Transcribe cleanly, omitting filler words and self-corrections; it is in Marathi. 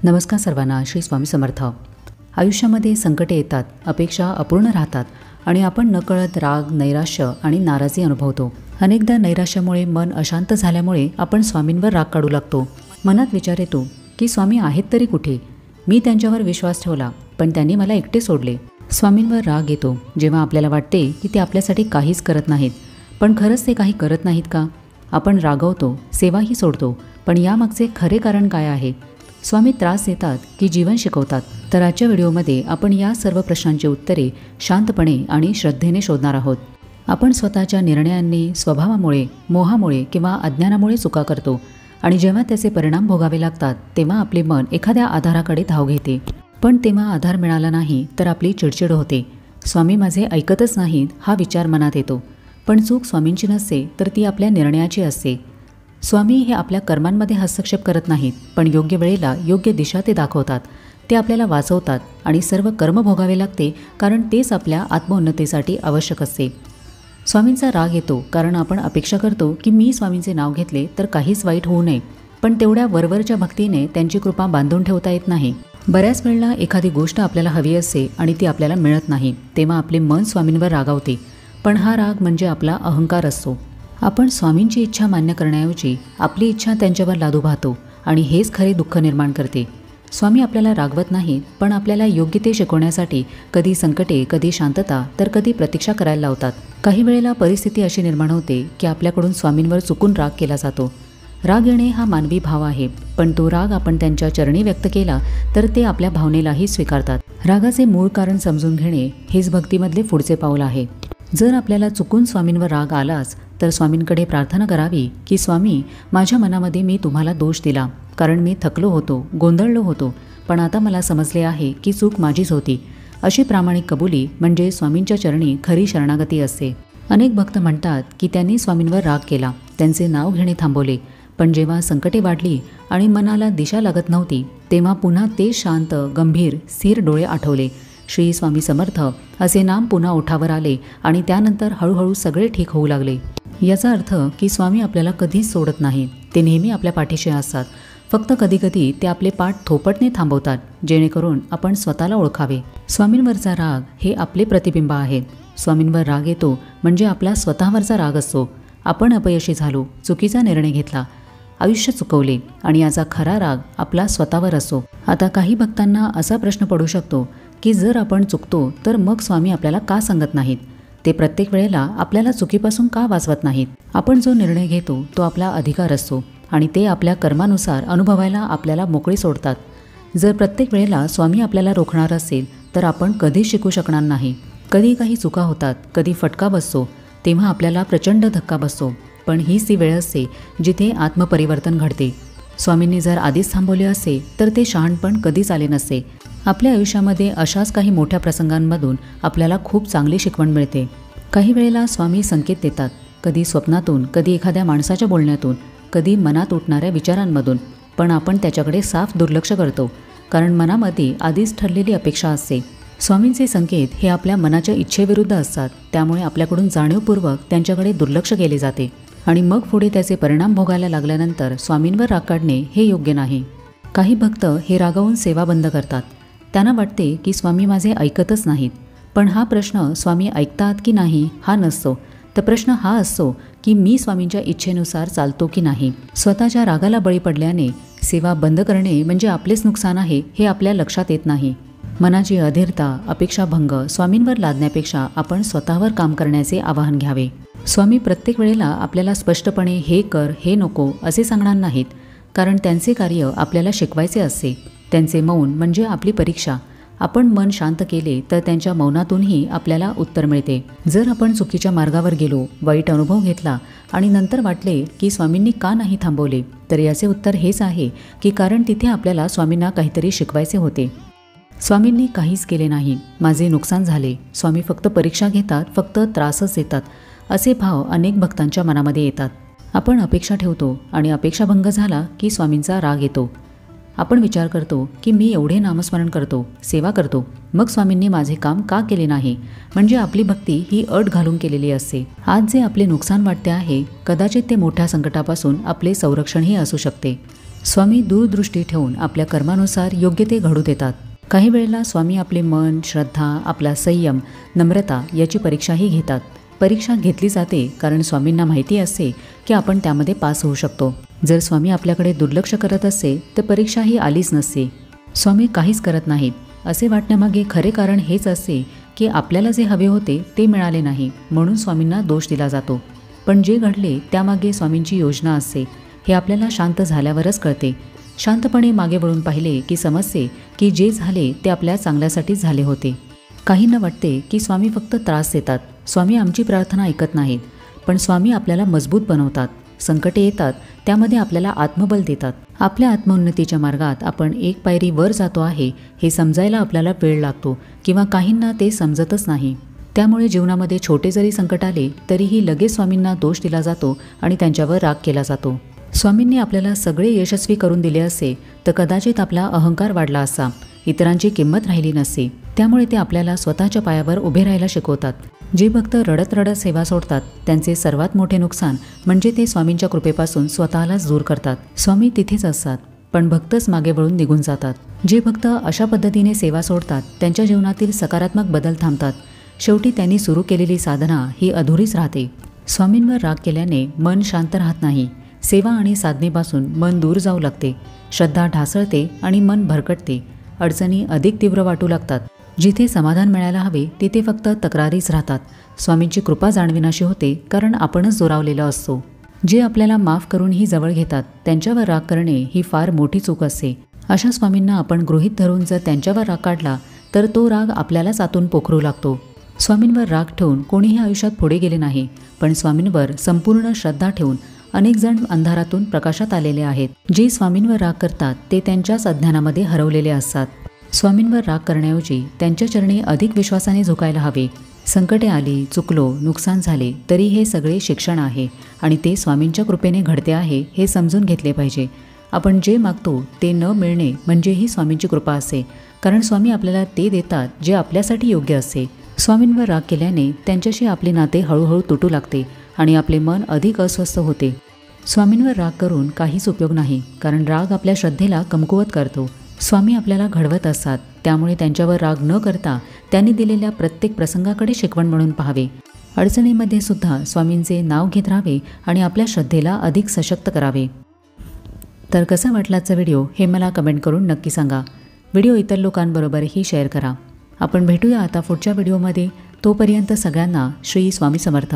नमस्कार सर्वांना. श्री स्वामी समर्थ. आयुष्यामध्ये संकटे येतात, अपेक्षा अपूर्ण राहतात आणि आपण नकळत राग, नैराश्य आणि नाराजी अनुभवतो. अनेकदा नैराश्यामुळे मन अशांत झाल्यामुळे आपण स्वामींवर राग काढू लागतो. मनात विचार येतो की स्वामी आहेत तरी कुठे? मी त्यांच्यावर विश्वास ठेवला, पण त्यांनी मला एकटे सोडले. स्वामींवर राग येतो जेव्हा आपल्याला वाटते की ते आपल्यासाठी काहीच करत नाहीत. पण खरंच ते काही करत नाहीत का? आपण रागवतो, सेवाही सोडतो, पण यामागचे खरे कारण काय आहे? स्वामी त्रास देतात की जीवन शिकवतात? तर आजच्या व्हिडिओमध्ये आपण या सर्व प्रश्नांची उत्तरे शांतपणे आणि श्रद्धेने शोधणार आहोत. आपण स्वतःच्या निर्णयांनी, स्वभावामुळे, मोहामुळे किंवा अज्ञानामुळे चुका करतो आणि जेव्हा त्याचे परिणाम भोगावे लागतात तेव्हा आपले मन एखाद्या आधाराकडे धाव घेते. पण तेव्हा आधार मिळाला नाही तर आपली चिडचिड होते. स्वामी माझे ऐकतच नाहीत हा विचार मनात येतो. पण चूक स्वामींची नसते तर ती आपल्या निर्णयाची असते. स्वामी हे आपल्या कर्मांमध्ये हस्तक्षेप करत नाहीत, पण योग्य वेळेला योग्य दिशा ते दाखवतात. ते आपल्याला वाचवतात आणि सर्व कर्म भोगावे लागते कारण तेच आपल्या आत्मोन्नतीसाठी आवश्यक असते. स्वामींचा राग येतो कारण आपण अपेक्षा करतो की मी स्वामींचे नाव घेतले तर काहीच वाईट होऊ नये. पण तेवढ्या वरवरच्या भक्तीने त्यांची कृपा बांधून ठेवता येत नाही. बऱ्याच वेळेला एखादी गोष्ट आपल्याला हवी असते आणि ती आपल्याला मिळत नाही, तेव्हा आपले मन स्वामींवर रागावते. पण हा राग म्हणजे आपला अहंकार असतो. आपण स्वामींची इच्छा मान्य करण्याऐवजी आपली इच्छा त्यांच्यावर लादू पाहतो आणि हेच खरे दुःख निर्माण करते. स्वामी आपल्याला रागवत नाहीत, पण आपल्याला योग्य ते शिकवण्यासाठी कधी संकटे, कधी शांतता, तर कधी प्रतीक्षा करायला लावतात. काही वेळेला परिस्थिती अशी निर्माण होते की आपल्याकडून स्वामींवर चुकून राग केला जातो. राग येणे हा मानवी भाव आहे, पण तो राग आपण त्यांच्या चरणी व्यक्त केला तर ते आपल्या भावनेलाही स्वीकारतात. रागाचे मूळ कारण समजून घेणे हेच भक्तीमधले पुढचे पाऊल आहे. जर आपल्याला चुकून स्वामींवर राग आलाच तर स्वामींकडे प्रार्थना करावी की स्वामी, माझ्या मनामध्ये मी तुम्हाला दोष दिला कारण मी थकलो होतो, गोंधळलो होतो, पण आता मला समजले आहे की चूक माझीच होती. अशी प्रामाणिक कबुली म्हणजे स्वामींच्या चरणी खरी शरणागती असते. अनेक भक्त म्हणतात की त्यांनी स्वामींवर राग केला, त्यांचे नाव घेणे थांबवले, पण जेव्हा संकटे वाढली आणि मनाला दिशा लागत नव्हती तेव्हा पुन्हा ते शांत, गंभीर, स्थिर डोळे आठवले. श्री स्वामी समर्थ असे नाम पुन्हा ओठावर आले आणि त्यानंतर हळूहळू सगळे ठीक होऊ लागले. याचा अर्थ की स्वामी आपल्याला कधीच सोडत नाहीत. ते नेहमी आपल्या पाठीशी असतात. फक्त कधीकधी ते आपले पाठ थोपटणे थांबवतात जेणेकरून आपण स्वतःला ओळखावे. स्वामींवरचा राग हे आपले प्रतिबिंब आहेत. स्वामींवर राग येतो म्हणजे आपला स्वतःवरचा राग असतो. आपण अपयशी झालो, चुकीचा निर्णय घेतला, आयुष्य चुकवले आणि याचा खरा राग आपला स्वतःवर असतो. आता काही भक्तांना असा प्रश्न पडू शकतो की जर आपण चुकतो तर मग स्वामी आपल्याला का सांगत नाहीत? ते प्रत्येक वेळेला आपल्याला चुकीपासून का वाचवत नाहीत? आपण जो निर्णय घेतो तो आपला अधिकार असतो आणि ते आपल्या कर्मानुसार अनुभवायला आपल्याला मोकळी सोडतात. जर प्रत्येक वेळेला स्वामी आपल्याला रोखणार असेल तर आपण कधीच शिकू शकणार नाही. कधी काही चुका होतात, कधी फटका बसतो, तेव्हा आपल्याला प्रचंड धक्का बसतो. पण हीच ती वेळ असते जिथे आत्मपरिवर्तन घडते. स्वामींनी जर आधीच थांबवले असते तर ते शहाणपण कधीच आले नसते. आपल्या आयुष्यामध्ये अशाच काही मोठ्या प्रसंगांमधून आपल्याला खूप चांगली शिकवण मिळते. काही वेळेला स्वामी संकेत देतात, कधी स्वप्नातून, कधी एखाद्या माणसाच्या बोलण्यातून, कधी मनात उठणाऱ्या विचारांमधून. पण आपण त्याच्याकडे साफ दुर्लक्ष करतो कारण मनामध्ये आधीच ठरलेली अपेक्षा असते. स्वामींचे संकेत हे आपल्या मनाच्या इच्छेविरुद्ध असतात, त्यामुळे आपल्याकडून जाणीवपूर्वक त्यांच्याकडे दुर्लक्ष केले जाते आणि मग पुढे त्याचे परिणाम भोगायला लागल्यानंतर स्वामींवर राग काढणे हे योग्य नाही. काही भक्त हे रागावून सेवा बंद करतात. त्यांना वाटते की स्वामी माझे ऐकतच नाहीत. पण हा प्रश्न स्वामी ऐकतात की नाही हा नसतो, तर प्रश्न हा असतो की मी स्वामींच्या इच्छेनुसार चालतो की नाही. स्वतःच्या रागाला बळी पडल्याने सेवा बंद करणे म्हणजे आपलेच नुकसान आहे हे आपल्या लक्षात येत नाही. मनाची अधीरता, अपेक्षाभंग स्वामींवर लादण्यापेक्षा आपण स्वतःवर काम करण्याचे आवाहन घ्यावे. स्वामी प्रत्येक वेळेला आपल्याला स्पष्टपणे हे कर, हे नको असे सांगणार नाहीत, कारण त्यांचे कार्य आपल्याला शिकवायचे असते. त्यांचे मौन म्हणजे आपली परीक्षा. आपण मन शांत केले तर त्यांच्या मौनातूनही आपल्याला उत्तर मिळते. जर आपण चुकीच्या मार्गावर गेलो, वाईट अनुभव घेतला आणि नंतर वाटले की स्वामींनी का नाही थांबवले, तर याचे उत्तर हेच आहे की कारण तिथे आपल्याला स्वामींना काहीतरी शिकवायचे होते. स्वामींनी काहीच केले नाही, माझे नुकसान झाले, स्वामी फक्त परीक्षा घेतात, फक्त त्रासच देतात, असे भाव अनेक भक्तांच्या मनामध्ये येतात. आपण अपेक्षा ठेवतो आणि अपेक्षाभंग झाला की स्वामींचा राग येतो. आपण विचार करतो की मी एवढे नामस्मरण करतो, सेवा करतो, मग स्वामींनी माझे काम का केले नाही? म्हणजे आपली भक्ती ही अट घालून केलेली असते. आज जे आपले नुकसान वाटते आहे, कदाचित ते मोठ्या संकटापासून आपले संरक्षणही असू शकते. स्वामी दूरदृष्टी ठेवून आपल्या कर्मानुसार योग्य ते घडू देतात. काही वेळेला स्वामी आपले मन, श्रद्धा, आपला संयम, नम्रता याची परीक्षाही घेतात. परीक्षा घेतली जाते कारण स्वामींना माहिती असते की आपण त्यामध्ये पास होऊ शकतो. जर स्वामी आपल्याकडे दुर्लक्ष करत असते तर परीक्षा ही आलीच नसते. स्वामी काहीच करत नाहीत असे वाटण्यामागे खरे कारण हेच असते की आपल्याला जे हवे होते ते मिळाले नाही, म्हणून स्वामींना दोष दिला जातो. पण जे घडले त्यामागे स्वामींची योजना असते हे आपल्याला शांत झाल्यावरच कळते. शांतपणे मागे वळून पाहिले की समजते की जे झाले ते आपल्या चांगल्यासाठीच झाले होते. काहींना वाटते की स्वामी फक्त त्रास देतात, स्वामी आमची प्रार्थना ऐकत नाहीत. पण स्वामी आपल्याला मजबूत बनवतात. संकटे येतात त्यामध्ये आपल्याला आत्मबल देतात. आपल्या आत्मोन्नतीच्या मार्गात आपण एक पायरी वर जातो आहे हे समजायला आपल्याला वेळ लागतो किंवा काहींना ते समजतच नाही. त्यामुळे जीवनामध्ये छोटे जरी संकट आले तरीही लगेच स्वामींना दोष दिला जातो आणि त्यांच्यावर राग केला जातो. स्वामींनी आपल्याला सगळे यशस्वी करून दिले असते तर कदाचित आपला अहंकार वाढला असता, इतरांची किंमत राहिली नसती. त्यामुळे ते आपल्याला स्वतःच्या पायावर उभे राहायला शिकवतात. जे भक्त रडत रडत सेवा सोडतात त्यांचे सर्वात मोठे नुकसान म्हणजे ते स्वामींच्या कृपेपासून स्वतःलाच दूर करतात. स्वामी तिथेच असतात पण भक्तच मागे वळून निघून जातात. जे भक्त अशा पद्धतीने सेवा सोडतात त्यांच्या जीवनातील सकारात्मक बदल थांबतात. शेवटी त्यांनी सुरू केलेली साधना ही अधुरीच राहते. स्वामींवर राग केल्याने मन शांत राहत नाही. सेवा आणि साधनेपासून मन दूर जाऊ लागते. श्रद्धा ढासळते आणि मन भरकटते. अडचणी अधिक तीव्र वाटू लागतात. जिथे समाधान मिळायला हवे तिथे फक्त तक्रारीच राहतात. स्वामींची कृपा जाणविनाशी होते कारण आपणच जोरावलेलो असतो. जे आपल्याला माफ करूनही जवळ घेतात त्यांच्यावर राग करणे ही फार मोठी चूक असते. अशा स्वामींना आपण गृहीत धरून जर त्यांच्यावर राग काढला तर तो राग आपल्यालाच आतून पोखरू लागतो. स्वामींवर राग ठेवून कोणीही आयुष्यात पुढे गेले नाही, पण स्वामींवर संपूर्ण श्रद्धा ठेवून अनेक जण अंधारातून प्रकाशात आलेले आहेत. जे स्वामींवर राग करतात ते त्यांच्याच अज्ञानामध्ये हरवलेले असतात. स्वामींवर राग करण्याऐवजी त्यांच्या चरणी अधिक विश्वासाने झुकायला हवे. संकटे आली, चुकलो, नुकसान झाले तरी हे सगळे शिक्षण आहे आणि ते स्वामींच्या कृपेने घडते आहे हे समजून घेतले पाहिजे. आपण जे मागतो ते न मिळणे म्हणजेही स्वामींची कृपा असते, कारण स्वामी आपल्याला ते देतात जे आपल्यासाठी योग्य असते. स्वामींवर राग केल्याने त्यांच्याशी आपले नाते हळूहळू तुटू लागते आणि आपले मन अधिक अस्वस्थ होते. स्वामींवर राग करून काहीच उपयोग नाही, कारण राग आपल्या श्रद्धेला कमकुवत करतो. स्वामी आपल्याला घडवत असतात, त्यामुळे त्यांच्यावर राग न करता त्यांनी दिलेल्या प्रत्येक प्रसंगाकडे शिकवण म्हणून पाहावे. अडचणीमध्ये सुद्धा स्वामींचे नाव घेत राहावे आणि आपल्या श्रद्धेला अधिक सशक्त करावे. तर कसा वाटला आजचा व्हिडिओ हे मला कमेंट करून नक्की सांगा. व्हिडिओ इतर लोकांबरोबरही शेअर करा. आपण भेटूया आता पुढच्या व्हिडिओमध्ये. तोपर्यंत सगळ्यांना श्री स्वामी समर्थ.